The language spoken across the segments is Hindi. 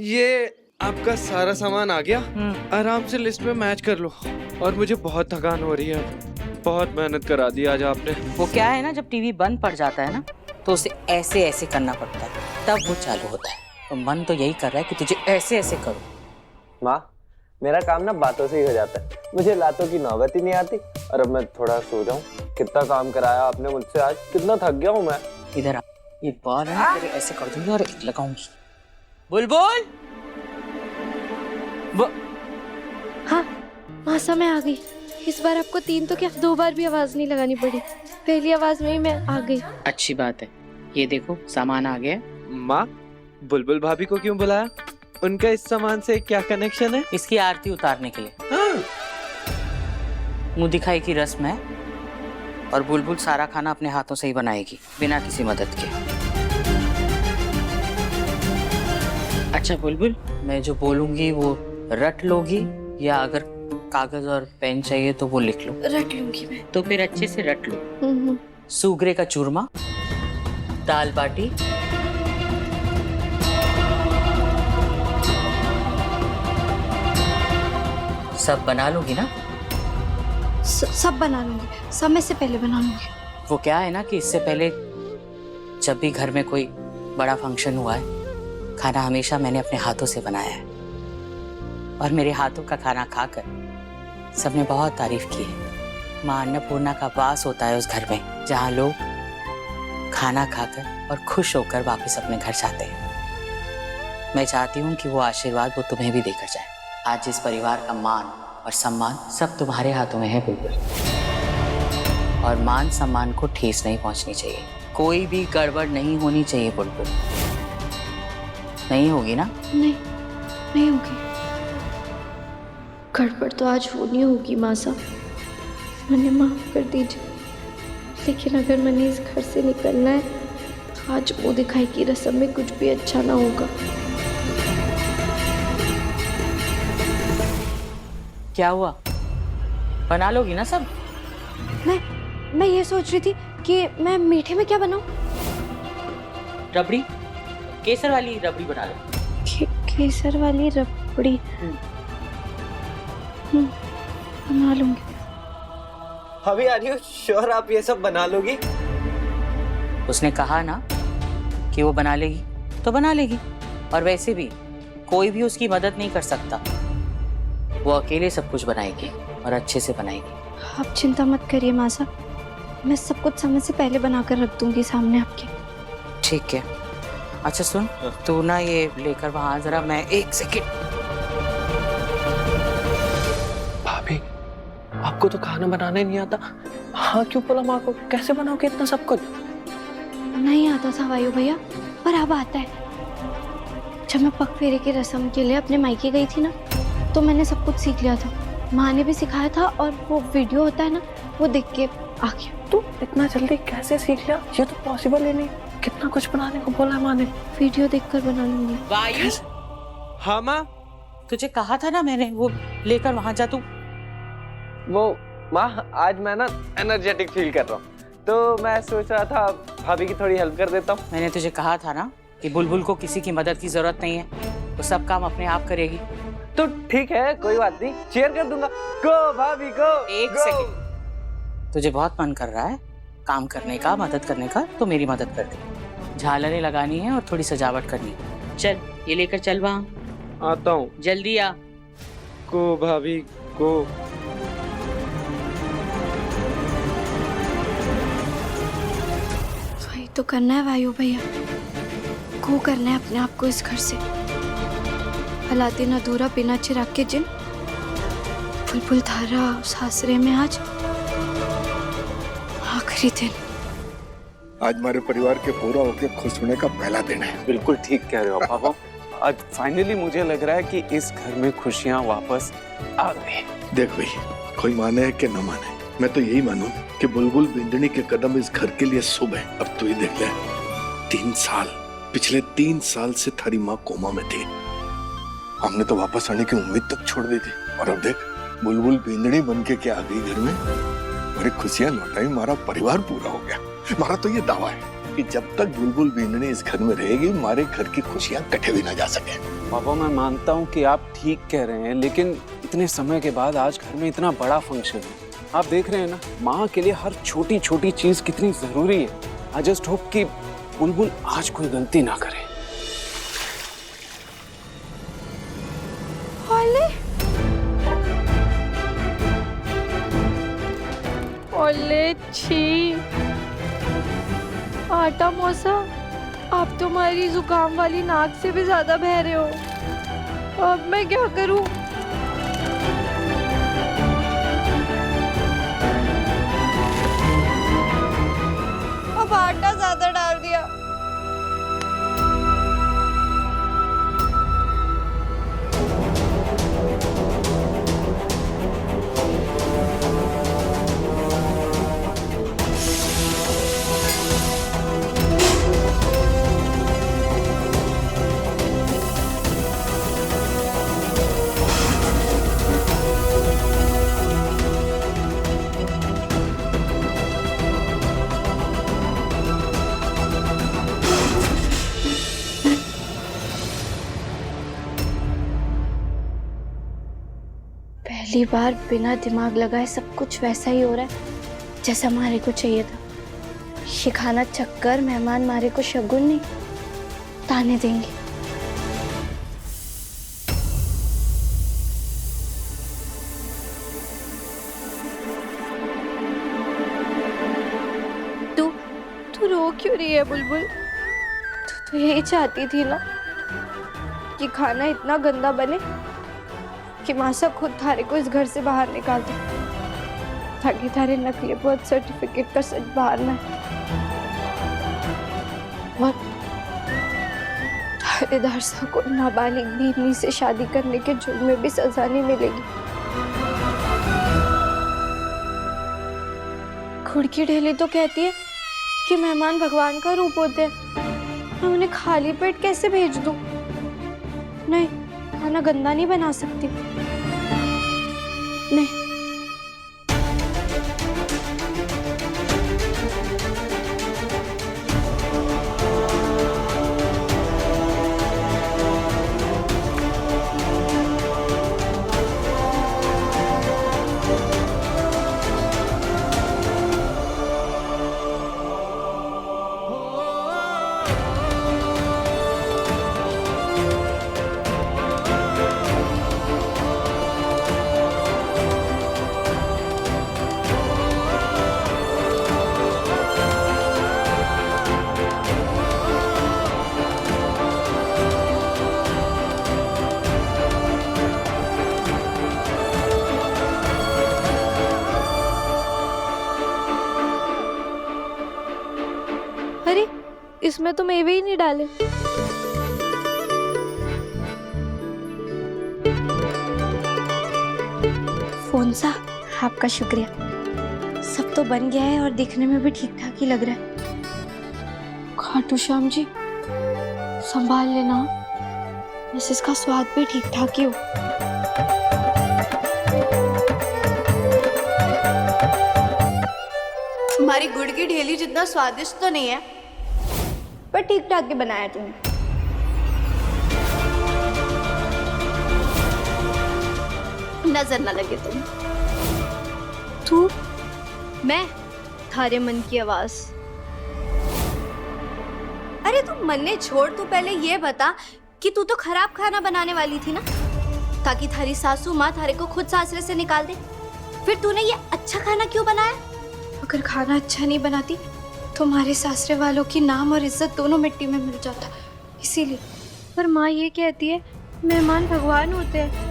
ये आपका सारा सामान आ गया। आराम से लिस्ट में मैच कर लो। और मुझे बहुत थकान हो रही है, बहुत मेहनत करा दी आज आपने। वो क्या है ना, जब टीवी बंद पड़ जाता है ना तो उसे ऐसे ऐसे करना पड़ता है, तब वो चालू होता है। तो मन तो यही कर रहा है कि तुझे ऐसे ऐसे करो। माँ, मेरा काम ना बातों से ही हो जाता है, मुझे लातों की नौबत ही नहीं आती। और अब मैं थोड़ा सो जाऊं। कितना काम कराया आपने मुझसे आज, कितना थक गया हूँ मैं। इधर आ, ये बॉल है ना, तेरे ऐसे कर दूंगी और लगाऊंगी। बुलबुल, हाँ मासा मैं आ गई। इस बार आपको 3 तो क्या 2 बार भी आवाज नहीं लगानी पड़ी, पहली आवाज में ही मैं आ गई। अच्छी बात है। ये देखो सामान आ गया। माँ, बुलबुल भाभी को क्यों बुलाया? उनका इस सामान से क्या कनेक्शन है? इसकी आरती उतारने के लिए। हाँ। मुंह दिखाई की रस्म है और बुलबुल सारा खाना अपने हाथों से ही बनाएगी, बिना किसी मदद के। अच्छा बुलबुल, मैं जो बोलूंगी वो रट लोगी, या अगर कागज और पेन चाहिए तो वो लिख लो? रट लूंगी मैं। तो फिर अच्छे से रट लो। सूगरे का चूरमा, दाल बाटी, सब बना लोगी ना? सब बना लूंगी, समय से पहले बना लूंगी। वो क्या है ना कि इससे पहले जब भी घर में कोई बड़ा फंक्शन हुआ है, खाना हमेशा मैंने अपने हाथों से बनाया है। और मेरे हाथों का खाना खाकर सबने बहुत तारीफ की है। माँ अन्नपूर्णा का वास होता है उस घर में, जहाँ लोग खाना खाकर और खुश होकर वापस अपने घर जाते हैं। मैं चाहती हूँ कि वो आशीर्वाद वो तुम्हें भी देकर जाए। आज इस परिवार का मान और सम्मान सब तुम्हारे हाथों में है बुलबुल। और मान सम्मान को ठेस नहीं पहुंचनी चाहिए, कोई भी गड़बड़ नहीं होनी चाहिए बुलबुल। नहीं होगी ना? नहीं होगी। गड़बड़ तो आज होनी होगी मासा, मैंने माफ कर दीजिए। लेकिन अगर मैंने इस घर से निकलना है तो आज मुंह दिखाई की रस्म में कुछ भी अच्छा ना होगा। क्या हुआ, बना लोगी ना सब? मैं ये सोच रही थी कि मैं मीठे में क्या बनाऊं? रबड़ी, केसर वाली रबड़ी बना लो। केसर वाली रबड़ी बना लूंगी। अभी आ रही हो? श्योर आप ये सब बना लोगी? उसने कहा ना कि वो बना लेगी तो बना लेगी। और वैसे भी कोई भी उसकी मदद नहीं कर सकता, वो अकेले सब कुछ बनाएगी और अच्छे से बनाएगी। आप चिंता मत करिए मासा, मैं सब कुछ समय से पहले बनाकर रख दूंगी सामने आपके। ठीक है। अच्छा सुन, तू ना ये लेकर वहां जरा, मैं 1 सेकेंड। भाभी, आपको तो खाना बनाना ही नहीं आता। हाँ क्यों बोला माँ को? कैसे बनाओगे इतना सब कुछ? नहीं आता था वायु भैया, पर अब आता है। जब मैं पग फेरे की रस्म के लिए अपने मायके गई थी ना, तो मैंने सब कुछ सीख लिया था। माँ ने भी सिखाया था और वो वीडियो होता है ना, वो देख के आ गया। तू इतना जल्दी कैसे सीख लिया? ये तो पॉसिबल ही नहीं। कितना कुछ बनाने को बोला है माँ ने। वीडियो देखकर बना लूंगी। वायु, हाँ माँ, तुझे कहा था ना मैंने, वो लेकर वहां जा तू। वो माँ, आज मैं ना एनर्जेटिक फील कर रहा हूँ, तो मैं सोच रहा था भाभी की थोड़ी हेल्प कर देता हूँ। मैंने तुझे कहा था ना कि बुलबुल को किसी की मदद की जरूरत नहीं है, वो सब काम अपने आप करेगी। तो ठीक है, कोई बात नहीं, चीयर कर दूंगा। गो भाभी गो। 1 सेकेंड, तुझे बहुत मन कर रहा है काम करने का, मदद करने का, तो मेरी मदद कर दे। झालरें लगानी है और थोड़ी सजावट करनी है। चल ये लेकर चल वहाँ। आता हूँ। जल्दी आ। को भाभी को। वही तो करना है वायु भैया, को करना है अपने आप को इस घर से। अलादीन अधूरा बिना चिराग के जिन, बुलबुल धारा सासरे में आज आखिरी दिन। आज हमारे परिवार के पूरा होके खुश होने का पहला दिन है। बिल्कुल ठीक कह रहे हो पापा। आज फाइनली मुझे लग रहा है कि इस घर में खुशियां वापस आ गई। देख भाई, कोई माने कि न माने, मैं तो यही मानूं कि बुलबुल बिंदनी के कदम इस घर के लिए शुभ है। अब तू ही देख ले, 3 साल, पिछले 3 साल से थारी माँ कोमा में थी। हमने तो वापस आने की उम्मीद तक छोड़ दी थी, और अब देख बुलबुल बिंदनी बन के क्या आ गई घर में। बड़ी खुशियां लौटाई, हमारा परिवार पूरा हो गया। हमारा तो ये दावा है। कि जब तक बुलबुल बिंदनी इस घर में रहेगी हमारे घर की खुशियां कटे भी ना जा सके। पापा मैं मानता हूँ कि आप ठीक कह रहे हैं, लेकिन इतने समय के बाद आज घर में इतना बड़ा फंक्शन है। आप देख रहे हैं ना, माँ के लिए हर छोटी छोटी चीज कितनी जरूरी है। आई जस्ट होप कि बुलबुल आज कोई गलती ना करे। ओले छी, आटा मौसा, आप तुम्हारी जुकाम वाली नाक से भी ज्यादा बह रहे हो। अब मैं क्या करूं? अब आटा ज्यादा डाल दिया। पहली बार बिना दिमाग लगाए सब कुछ वैसा ही हो रहा है जैसा हमारे को चाहिए था। ये खाना चक्कर मेहमान मारे को शगुन नहीं, ताने देंगे। तू रो क्यों रही है बुलबुल? तू तो यही चाहती थी ना कि खाना इतना गंदा बने कि मासा खुद थारे को इस घर से बाहर निकाल दे, ताकि थारे नकली बर्थ सर्टिफिकेट का सच बाहर ना आए। और थानेदार साहब को नाबालिग बीवी से शादी करने के जुर्म में भी सजा नहीं मिलेगी। खुड़की ढेली तो कहती है कि मेहमान भगवान का रूप होते हैं, मैं उन्हें खाली पेट कैसे भेज दूं? नहीं, खाना गंदा नहीं बना सकती। नहीं। अरे इसमें तो मेवे ही नहीं डाले। फोन सा, आपका शुक्रिया। सब तो बन गया है और दिखने में भी ठीक ठाक ही लग रहा है। खाटू श्याम जी संभाल लेना, बस इसका स्वाद भी ठीक ठाक ही हो। हमारी गुड़ की ढेली जितना स्वादिष्ट तो नहीं है, पर ठीक ठाक के बनाया तुमने। नजर न लगे तुम। तू, मैं, थारे मन की आवाज। अरे तू मन्ने छोड़, तू पहले ये बता कि तू तो खराब खाना बनाने वाली थी ना, ताकि थारी सासू माँ थारे को खुद सासरे से निकाल दे। फिर तूने ये अच्छा खाना क्यों बनाया? अगर खाना अच्छा नहीं बनाती तो हमारे सासरे वालों की नाम और इज्जत दोनों मिट्टी में मिल जाता, इसीलिए। पर माँ ये कहती है मेहमान भगवान होते हैं।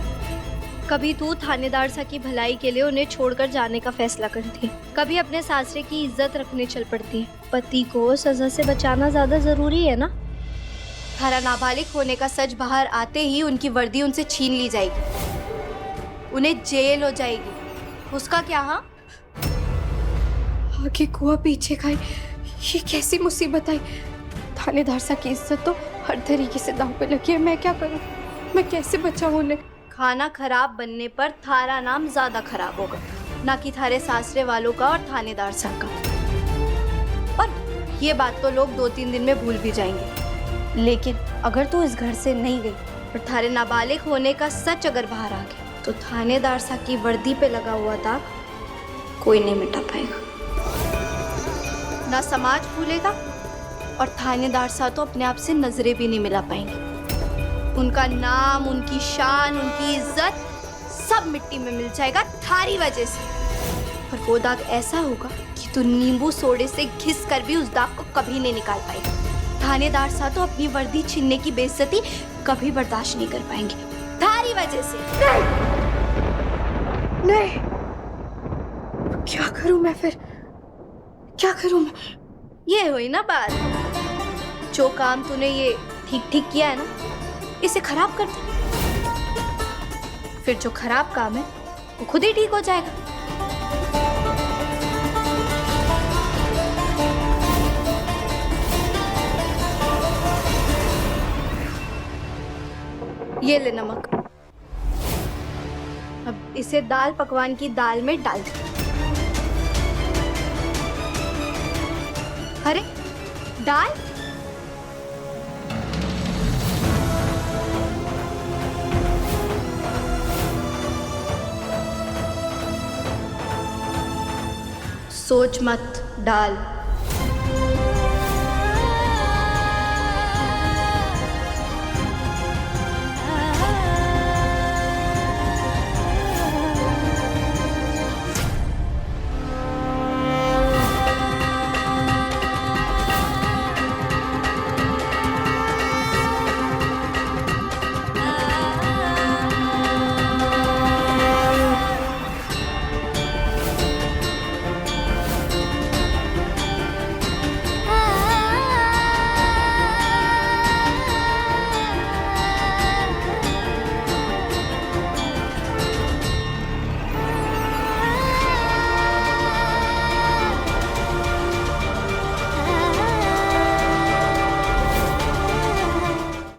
कभी तू थानेदार सा की भलाई के लिए उन्हें छोड़कर जाने का फैसला करती है, कभी अपने सासरे की इज्जत रखने चल पड़ती है। पति को सजा से बचाना ज्यादा जरूरी है ना। थारा नाबालिग होने का सच बाहर आते ही उनकी वर्दी उनसे छीन ली जाएगी, उन्हें जेल हो जाएगी। उसका क्या? हाँ, आगे कुआ पीछे खाए, ये कैसी मुसीबत आई। थानेदार सा की इज्जत तो हर तरीके से दांव पे लगी है। मैं क्या करूं? मैं कैसे बचाऊं उन्हें? खाना खराब बनने पर थारा नाम ज्यादा खराब होगा, ना कि थारे सासरे वालों का और थानेदार सा का। और ये बात तो लोग 2-3 दिन में भूल भी जाएंगे, लेकिन अगर तू इस घर से नहीं गई और थारे नाबालिग होने का सच अगर बाहर आ गया तो थानेदार सा की वर्दी पे लगा हुआ दाग कोई नहीं मिटा पाएगा। ना समाज भूलेगा और थानेदार सा तो अपने आप से नजरें भी नहीं मिला पाएंगे। उनका नाम, उनकी शान, उनकी इज्जत सब मिट्टी में मिल जाएगा थारी वजह से। और वो दाग ऐसा होगा कि तू नींबू सोडे से घिस कर भी उस दाग को कभी नहीं निकाल पाएगा। थानेदार सा तो अपनी वर्दी छीनने की बेइज्जती कभी बर्दाश्त नहीं कर पाएंगे थारी वजह से। नहीं, क्या करूं मैं फिर, क्या करूं मैं? ये हुई ना बात, जो काम तूने ये ठीक किया है ना, इसे खराब कर दे, फिर जो खराब काम है वो खुद ही ठीक हो जाएगा। ये ले नमक, अब इसे दाल पकवान की दाल में डाल दे। अरे दाल, सोच मत डाल।